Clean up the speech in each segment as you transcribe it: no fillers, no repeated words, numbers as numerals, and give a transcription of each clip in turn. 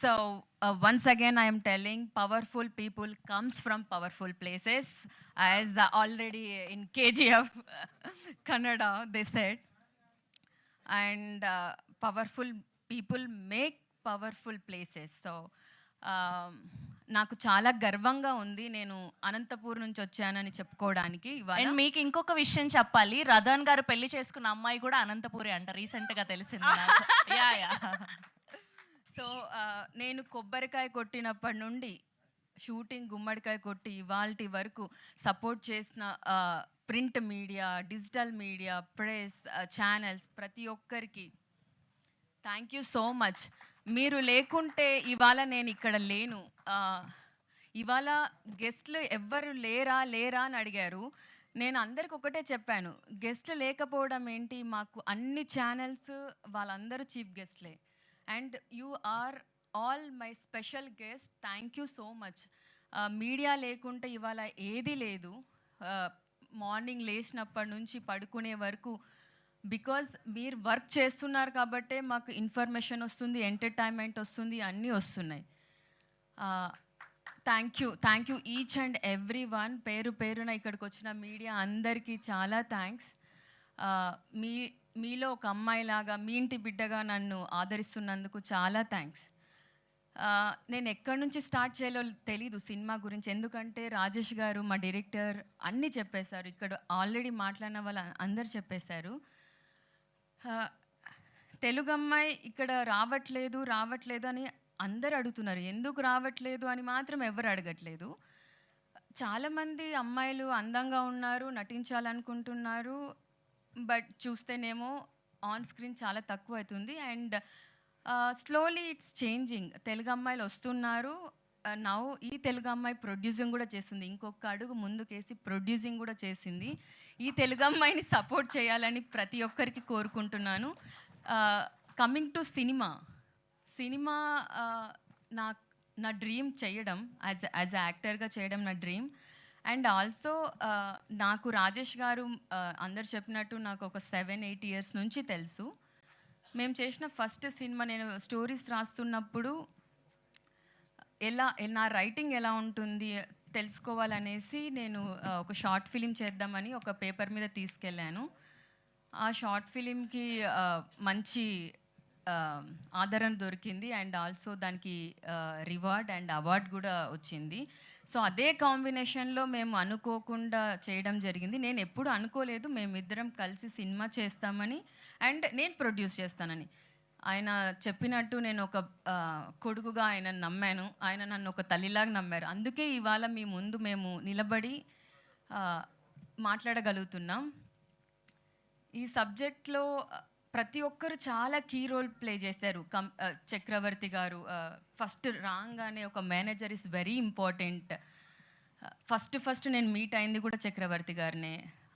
So once again, I am telling powerful people comes from powerful places, as already in KGF Kannada they said, and powerful people make powerful places. So నాకు చాలా గర్వంగా ఉంది నేను అనంతపూర్ నుంచి వచ్చానని చెప్పుకోవడానికి. And మీకు ఇంకొక విషయం చెప్పాలి, రదన్ గారు పెళ్లి చేసుకున్న అమ్మాయి కూడా అనంతపూరే అంట, రీసెంట్గా తెలిసింది నాకు. Yeah yeah. సో నేను కొబ్బరికాయ కొట్టినప్పటి నుండి షూటింగ్ గుమ్మడికాయ కొట్టి ఇవాల్టి వరకు సపోర్ట్ చేసిన print media, digital media, press, channels ప్రతి ఒక్కరికి థ్యాంక్ యూ సో మచ్. మీరు లేకుంటే ఇవాళ నేను ఇక్కడ లేను. ఇవాళ గెస్ట్లు ఎవ్వరు లేరా అని అడిగారు. నేను అందరికి ఒకటే చెప్పాను, గెస్ట్లు లేకపోవడం ఏంటి, మాకు అన్ని ఛానల్స్ వాళ్ళందరూ చీఫ్ గెస్ట్లే. And you are all my special guest. Thank you so much. Media లేకుంటే ఇవాళ ఏది లేదు. మార్నింగ్ లేచినప్పటి నుంచి పడుకునే వరకు బికాజ్ మీరు వర్క్ చేస్తున్నారు కాబట్టే మాకు ఇన్ఫర్మేషన్ వస్తుంది, ఎంటర్టైన్మెంట్ వస్తుంది, అన్నీ వస్తున్నాయి. Thank you each and every one. పేరున ఇక్కడికి వచ్చిన మీడియా అందరికీ చాలా థ్యాంక్స్. మీలో ఒక అమ్మాయిలాగా, మీ ఇంటి బిడ్డగా నన్ను ఆదరిస్తున్నందుకు చాలా థ్యాంక్స్. నేను ఎక్కడి నుంచి స్టార్ట్ చేయాలో తెలీదు సినిమా గురించి, ఎందుకంటే రాజేష్ గారు మా డైరెక్టర్ అన్నీ చెప్పేశారు. ఇక్కడ ఆల్రెడీ మాట్లాడిన వాళ్ళు అందరు చెప్పేశారు. తెలుగు అమ్మాయి ఇక్కడ రావట్లేదు అని అందరు అడుగుతున్నారు. ఎందుకు రావట్లేదు అని మాత్రం ఎవరు అడగట్లేదు. చాలామంది అమ్మాయిలు అందంగా ఉన్నారు, నటించాలనుకుంటున్నారు, బట్ చూస్తేనేమో ఆన్ స్క్రీన్ చాలా తక్కువ అవుతుంది. And slowly it's changing. Telugu అమ్మాయిలు వస్తున్నారు. నౌ ఈ తెలుగు అమ్మాయి ప్రొడ్యూసింగ్ కూడా చేసింది, ఇంకొక అడుగు ముందుకేసి ప్రొడ్యూసింగ్ కూడా చేసింది. ఈ తెలుగు అమ్మాయిని సపోర్ట్ చేయాలని ప్రతి ఒక్కరికి కోరుకుంటున్నాను. కమింగ్ టు సినిమా నా డ్రీమ్ చేయడం, యాజ్ యాక్టర్గా చేయడం నా డ్రీమ్. అండ్ ఆల్సో నాకు రాజేష్ గారు అందరు చెప్పినట్టు నాకు ఒక 7-8 years నుంచి తెలుసు. మేము చేసిన ఫస్ట్ సినిమా, నేను స్టోరీస్ రాస్తున్నప్పుడు నా రైటింగ్ ఎలా ఉంటుంది తెలుసుకోవాలనేసి నేను ఒక షార్ట్ ఫిలిం చేద్దామని ఒక పేపర్ మీద తీసుకెళ్ళాను. ఆ షార్ట్ ఫిలింకి మంచి ఆదరణ దొరికింది. అండ్ ఆల్సో దానికి రివార్డ్ అండ్ అవార్డ్ కూడా వచ్చింది. సో అదే కాంబినేషన్లో మేము అనుకోకుండా చేయడం జరిగింది. నేను ఎప్పుడు అనుకోలేదు మేమిద్దరం కలిసి సినిమా చేస్తామని అండ్ నేను ప్రొడ్యూస్ చేస్తానని. ఆయన చెప్పినట్టు నేను ఒక కొడుకుగా ఆయన నమ్మాను, ఆయన నన్ను ఒక తల్లిలాగా నమ్మారు. అందుకే ఇవాళ మీ ముందు మేము నిలబడి మాట్లాడగలుగుతున్నాం. ఈ సబ్జెక్ట్లో ప్రతి ఒక్కరు చాలా కీ రోల్ ప్లే చేశారు. చక్రవర్తి గారు ఫస్ట్ రాగానే ఒక manager is very important. First నేను మీట్ అయింది కూడా చక్రవర్తి గారినే.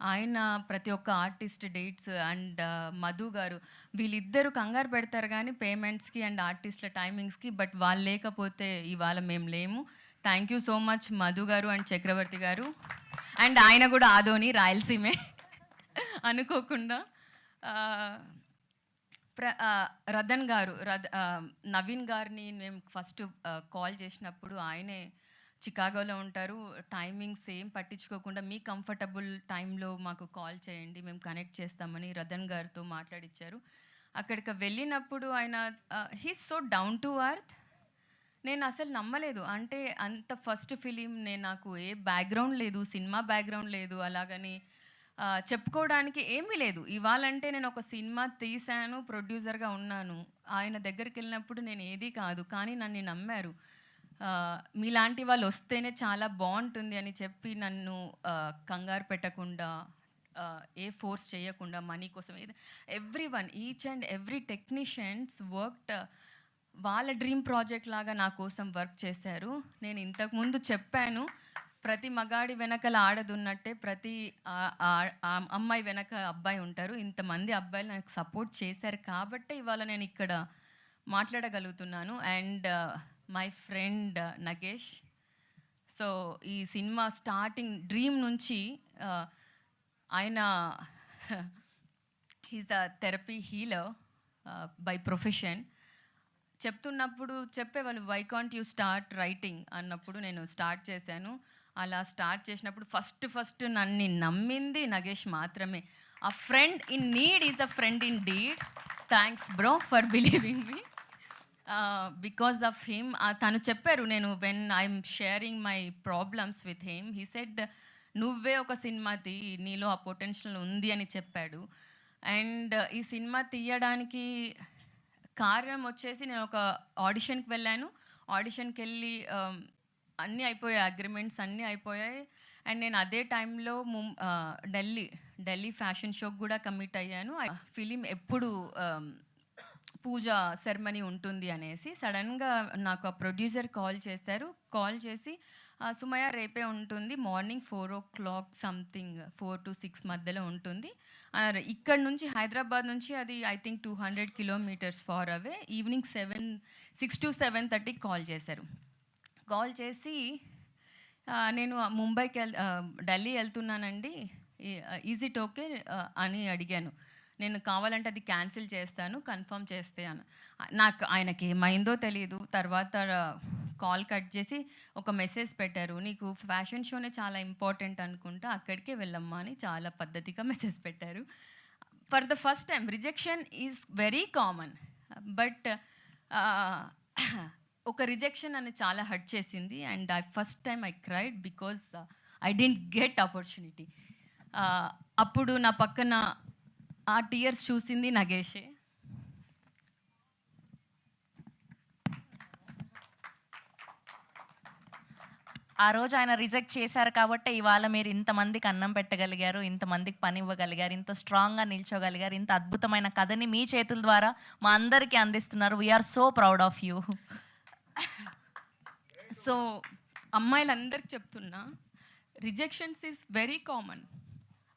ఆయన ప్రతి ఒక్క ఆర్టిస్ట్ డేట్స్ అండ్ మధు గారు వీళ్ళిద్దరూ కంగారు పెడతారు కానీ పేమెంట్స్కి అండ్ ఆర్టిస్ట్ల టైమింగ్స్కి, బట్ వాళ్ళు లేకపోతే ఇవాళ మేము లేము. Thank you so much Madhu గారు అండ్ చక్రవర్తి గారు. అండ్ ఆయన కూడా ఆదోని రాయలసీమే అనుకోకుండా. రదన్ గారు, నవీన్ గారిని మేము ఫస్ట్ కాల్ చేసినప్పుడు ఆయనే చికాగోలో ఉంటారు, టైమింగ్స్ ఏం పట్టించుకోకుండా మీ కంఫర్టబుల్ టైంలో మాకు కాల్ చేయండి, మేము కనెక్ట్ చేస్తామని రదన్ గారితో మాట్లాడిచ్చారు. అక్కడికి వెళ్ళినప్పుడు ఆయన he's so down to earth. నేను అసలు నమ్మలేదు. అంటే అంత ఫస్ట్ ఫిలిం, నాకు ఏ బ్యాక్గ్రౌండ్ లేదు, సినిమా బ్యాక్గ్రౌండ్ లేదు, అలాగని చెప్పుకోవడానికి ఏమీ లేదు. ఇవాళంటే నేను ఒక సినిమా తీశాను, ప్రొడ్యూసర్గా ఉన్నాను. ఆయన దగ్గరికి వెళ్ళినప్పుడు నేను ఏదీ కాదు, కానీ నన్ను నమ్మారు. మీలాంటి వాళ్ళు వస్తేనే చాలా బాగుంటుంది అని చెప్పి నన్ను కంగారు పెట్టకుండా, ఏ ఫోర్స్ చేయకుండా, మనీ కోసం everyone, each and every technicians worked వాళ్ళ డ్రీమ్ ప్రాజెక్ట్ లాగా నా కోసం వర్క్ చేశారు. నేను ఇంతకుముందు చెప్పాను, ప్రతి మగాడి వెనకల ఆడదున్నట్టే ప్రతి అమ్మాయి వెనక అబ్బాయి ఉంటారు. ఇంతమంది అబ్బాయిలు నాకు సపోర్ట్ చేశారు కాబట్టే ఇవాళ నేను ఇక్కడ మాట్లాడగలుగుతున్నాను. And my friend Nagesh. So ఈ సినిమా స్టార్టింగ్ డ్రీమ్ నుంచి ఆయన he's the therapy healer by profession. చెప్తున్నప్పుడు చెప్పేవాళ్ళు, why can't you start writing అన్నప్పుడు నేను స్టార్ట్ చేశాను. అలా స్టార్ట్ చేసినప్పుడు ఫస్ట్ నన్ను నమ్మింది నగేష్ మాత్రమే. A friend in need is a friend in deed. Thanks bro for believing me. Because of him తను చెప్పారు, నేను when I'm sharing my problems with him, he said నువ్వే ఒక సినిమా తీ, నీలో ఆ పొటెన్షియల్ ఉంది అని చెప్పాడు. అండ్ ఈ సినిమా తీయడానికి కారణం వచ్చేసి, నేను ఒక ఆడిషన్కి వెళ్ళాను. ఆడిషన్కి వెళ్ళి అన్నీ అయిపోయాయి, అగ్రిమెంట్స్ అన్నీ అయిపోయాయి. అండ్ నేను అదే టైంలో ఢిల్లీ ఫ్యాషన్ షోకి కూడా కమిట్ అయ్యాను. ఫిలిం ఎప్పుడు పూజ సెరమనీ ఉంటుంది అనేసి సడన్గా నాకు ఆ ప్రొడ్యూసర్ కాల్ చేశారు. కాల్ చేసి సుమయ్య రేపే ఉంటుంది, మార్నింగ్ 4 o'clock సంథింగ్, 4 to 6 మధ్యలో ఉంటుంది. ఇక్కడ నుంచి హైదరాబాద్ నుంచి అది I think 200 kilometers far away. Evening 6 to 7:30 call చేశారు. కాల్ చేసి నేను ఢిల్లీ వెళ్తున్నానండి, ఈజ్ ఇట్ ఓకే అని అడిగాను. నేను కావాలంటే అది క్యాన్సిల్ చేస్తాను, కన్ఫర్మ్ చేస్తాను. నాకు ఆయనకి ఏమైందో తెలియదు. తర్వాత కాల్ కట్ చేసి ఒక మెసేజ్ పెట్టారు, నీకు ఫ్యాషన్ షోనే చాలా ఇంపార్టెంట్ అనుకుంటా, అక్కడికే వెళ్ళమ్మా అని చాలా పద్ధతిగా మెసేజ్ పెట్టారు. For the first time rejection is very common, but ఒక రిజెక్షన్ అని చాలా హర్ట్ చేసింది. And first time I cried because I didn't get opportunity. అప్పుడు నా పక్కన ఆ టీయర్స్ చూసింది నగేషే. ఆ రోజు ఆయన రిజెక్ట్ చేశారు కాబట్టి ఇవాళ మీరు ఇంతమందికి అన్నం పెట్టగలిగారు, ఇంతమందికి పని ఇవ్వగలిగారు, ఇంత స్ట్రాంగ్గా నిల్చోగలిగారు, ఇంత అద్భుతమైన కథని మీ చేతుల ద్వారా మా అందరికీ అందిస్తున్నారు. We're so proud of you. So అమ్మాయిలందరికి చెప్తున్నా, rejections is very common,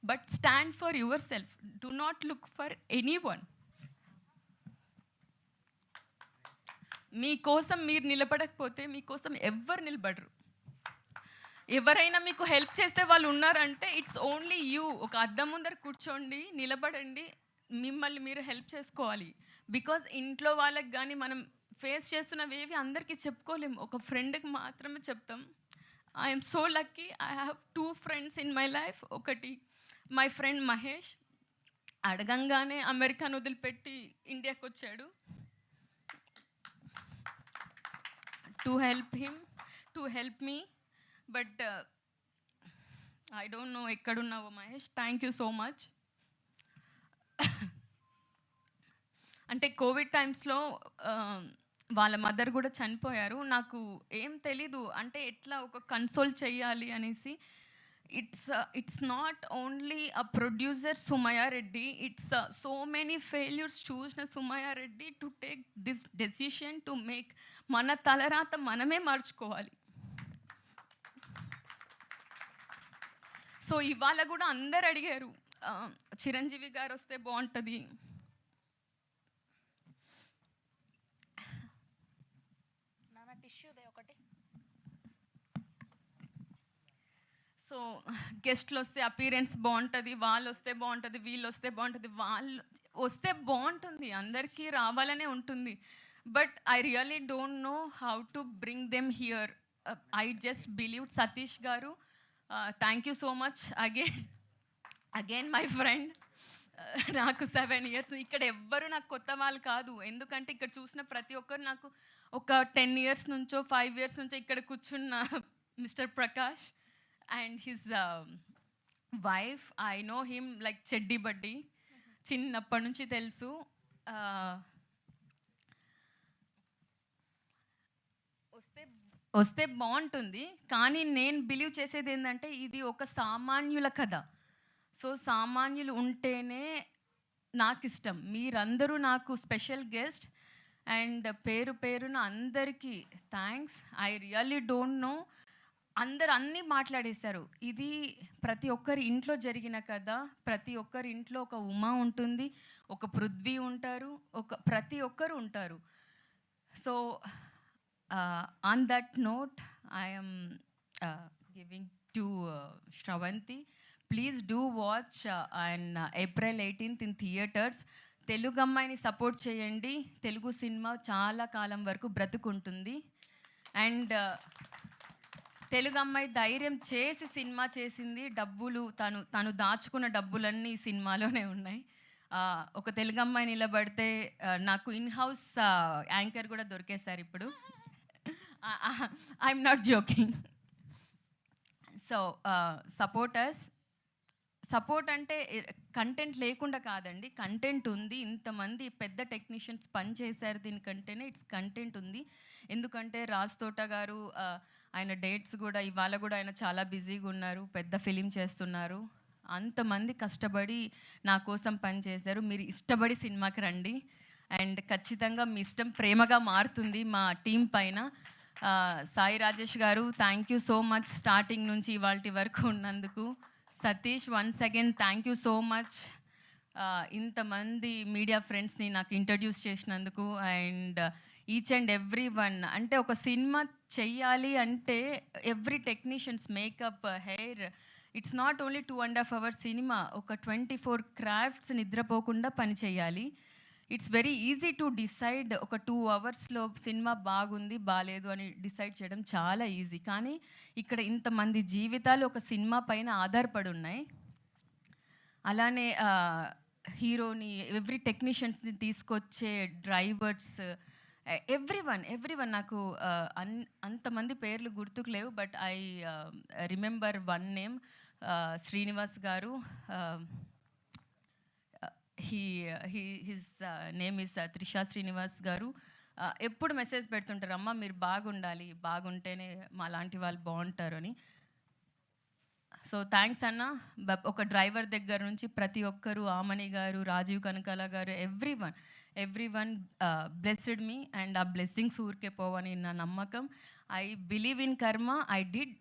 but stand for yourself, do not look for anyone. మీకోసం మీరు నిలబడకపోతే మీకోసం ఎవ్వరు నిలబడరు. ఎవరైనా మీకు హెల్ప్ చేస్తే వాళ్ళు ఉన్నారంటే ఇట్స్ ఓన్లీ యూ. ఒక అద్దం ముందర కూర్చోండి, నిలబడండి, మిమ్మల్ని మీరు హెల్ప్ చేసుకోవాలి. బికాజ్ ఇంట్లో వాళ్ళకి కానీ మనం ఫేస్ చేస్తున్నవేవి అందరికీ చెప్పుకోలేము, ఒక ఫ్రెండ్కి మాత్రమే చెప్తాం. I'm so lucky, I have 2 friends in my life. ఒకటి మై ఫ్రెండ్ మహేష్, అడగంగానే అమెరికాను వదిలిపెట్టి ఇండియాకి వచ్చాడు. To help me. But I don't know ఎక్కడున్నావో Mahesh, thank you so much. అంటే కోవిడ్ టైమ్స్లో వాళ్ళ మదర్ కూడా చనిపోయారు. నాకు ఏం తెలీదు అంటే ఎట్లా ఒక కన్సోల్ చెయ్యాలి అనేసి. It's not only a producer Sumayya Reddy, it's so many failures చూసిన Sumayya Reddy to take this decision to make మన తలరాత మనమే మార్చుకోవాలి. సో ఇవాళ కూడా అందరు అడిగారు, చిరంజీవి గారు వస్తే బాగుంటుంది. సో గెస్ట్లు వస్తే అపీరెన్స్ బాగుంటుంది, వాళ్ళు వస్తే బాగుంటుంది, వీళ్ళు వస్తే బాగుంటుంది. వాళ్ళు వస్తే బాగుంటుంది, అందరికీ రావాలనే ఉంటుంది. But I really don't know how to bring them here. I just believe Satish గారు, thank you so much again my friend. నాకు 7 years ఇక్కడ ఎవ్వరు నాకు కొత్త వాళ్ళు కాదు. ఎందుకంటే ఇక్కడ చూసిన ప్రతి ఒక్కరు నాకు ఒక 10 years నుంచో 5 years నుంచో ఇక్కడ కూర్చున్న mister Prakash and his wife, I know him like chaddi buddy, చిన్నప్పటి నుంచి తెలుసు. వస్తే బాగుంటుంది, కానీ నేను బిలీవ్ చేసేది ఏంటంటే ఇది ఒక సామాన్యుల కథ. సో సామాన్యులు ఉంటేనే నాకు ఇష్టం. మీరందరూ నాకు స్పెషల్ గెస్ట్ అండ్ పేరున అందరికీ thanks. I really don't know, అందరు అన్నీ మాట్లాడేశారు. ఇది ప్రతి ఒక్కరి ఇంట్లో జరిగిన కథ. ప్రతి ఒక్కరి ఇంట్లో ఒక ఉమా ఉంటుంది, ఒక పృథ్వీ ఉంటారు, ప్రతి ఒక్కరు ఉంటారు. So on that note I am giving to Shravanti. Please do watch on April 18th in theaters. Telugu అమ్మాయిని సపోర్ట్ చేయండి. తెలుగు సినిమా చాలా కాలం వరకు బ్రతుకుంటుంది. అండ్ తెలుగు అమ్మాయి ధైర్యం చేసి సినిమా చేసింది. డబ్బులు తను దాచుకున్న డబ్బులన్నీ ఈ సినిమాలోనే ఉన్నాయి. ఒక తెలుగు అమ్మాయి నిలబడితే నాకు ఇన్ హౌస్ యాంకర్ కూడా దొరికేశారు ఇప్పుడు. I'm not joking. So supporters, support అంటే కంటెంట్ లేకుండా కాదండి, కంటెంట్ ఉంది. ఇంతమంది పెద్ద టెక్నీషియన్స్ పని చేశారు దీనికంటేనే ఇట్స్ కంటెంట్ ఉంది. ఎందుకంటే రాజ్ తోట గారు ఆయన డేట్స్ కూడా ఇవాళ కూడా ఆయన చాలా బిజీగా ఉన్నారు, పెద్ద ఫిలిం చేస్తున్నారు. అంతమంది కష్టపడి నా కోసం పని చేశారు. మీరు ఇష్టపడి సినిమాకి రండి అండ్ ఖచ్చితంగా మీ ఇష్టం ప్రేమగా మారుతుంది మా టీం పైన. సాయి రాజేష్ గారు thank you so much starting నుంచి ఇవాళ వరకు ఉన్నందుకు. Satish once again thank you so much ఇంతమంది మీడియా ఫ్రెండ్స్ని నాకు ఇంట్రడ్యూస్ చేసినందుకు. And each and every one, అంటే ఒక సినిమా చెయ్యాలి అంటే every technicians, makeup, hair, it's not only 2.5 hours cinema. ఒక 24 క్రాఫ్ట్స్ నిద్రపోకుండా పని చేయాలి. It's very easy to decide. ఒక 2 hours సినిమా బాగుంది బాగాలేదు అని డిసైడ్ చేయడం చాలా ఈజీ. కానీ ఇక్కడ ఇంతమంది జీవితాలు ఒక సినిమా పైన ఆధారపడి ఉన్నాయి. అలానే హీరోని, ఎవ్రీ టెక్నీషియన్స్ని తీసుకొచ్చే డ్రైవర్స్, ఎవ్రీవన్ నాకు అంతమంది పేర్లు గుర్తుకు లేవు. But I remember one name, Srinivas గారు. His name is Trisha Srinivas గారు. ఎప్పుడు మెసేజ్ పెడుతుంటారు, అమ్మ మీరు బాగుండాలి, బాగుంటేనే మా లాంటి వాళ్ళు బాగుంటారు అని. సో థ్యాంక్స్ అన్న. ఒక డ్రైవర్ దగ్గర నుంచి ప్రతి ఒక్కరు, ఆమని గారు, రాజీవ్ కనకాల గారు, ఎవ్రీవన్ బ్లెస్డ్ మీ. అండ్ ఆ బ్లెస్సింగ్స్ ఊరికే పోవని నా నమ్మకం. I believe in karma. I did